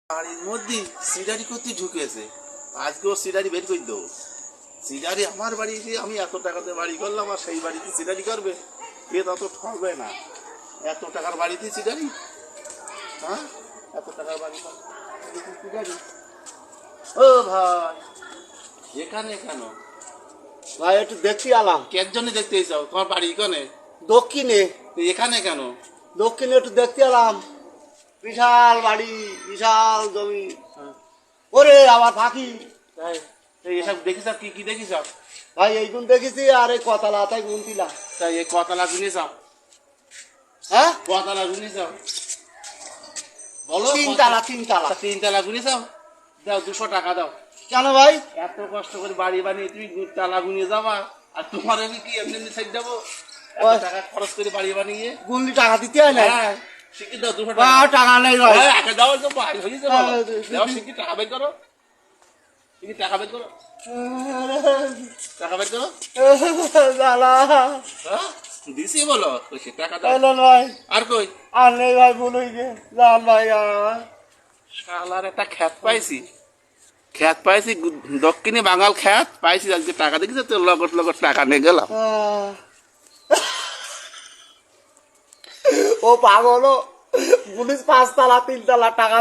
বাড়ির মধ্যে সিডারি করতে ঢুকেছে। আজকেও সিডারি বের করে দেবো। সিডারি আমার বাড়িতে আমি এত টাকাতে বাড়ি করলাম আর সেই বাড়িতে সিডারি করবে, এ তত ঠকবে না। এত টাকার বাড়িতে সিডারি, হ্যাঁ এত টাকার বাড়ি সিডারি। ও ভাই এখানে কেন ভাই একটু দেখি আলাম। কের জন্য দেখতে চাও? তোমার বাড়ি এখানে? দক্ষিণে। এখানে কেন? দক্ষিণে একটু দেখতে এলাম। বিশাল বাড়ি, বিশাল জমি। ওরে আবার ফাঁকি। এসব দেখিস কি কি দেখিস? ভাই এইগুন দেখেছি আর এই কতলা তাই গুনতিলাম। তাই এই কতলা শুনে যাও, হ্যাঁ কতলা শুনে যাও বলো। তিনতলা তিনতলা। তিনতলা গুনে যাও, দাও 200 টাকা দাও। কেন ভাই? এত কষ্ট করে বাড়ি বানিয়ে তুমি তালা গুনিয়ে যাবা, আর তোমার আমি কি এমনি এমনি ছেড়ে দেবো? এত টাকা খরচ করে বাড়ি বানিয়ে গুনলি টাকা দিতে হয় না? হ্যাঁ শিখি দাও 200 টাকা। টাকা নেই ভাই। টাকা দাও তো ভাই হয়ে যাবে। দাও শিখি টাকা বের করো, শিখি টাকা বের করো, টাকা বের করো। জ্বালা। হ্যাঁ দিছি বলো, কইছি টাকা দাও। এলেন ভাই। আর কই? আর নেই ভাই, ভুল হয়েছে। যান ভাই। শালার একটা খ্যাত পাইছি, খ্যাত পাইছি দক্ষিণে বাঙাল খ্যাত পাইছি। আজকে টাকা দেখিস তো, লগট লগট টাকা নিয়ে গেলাম। ও পাগল, পুলিশ 5 তলা 3 তলা টাকা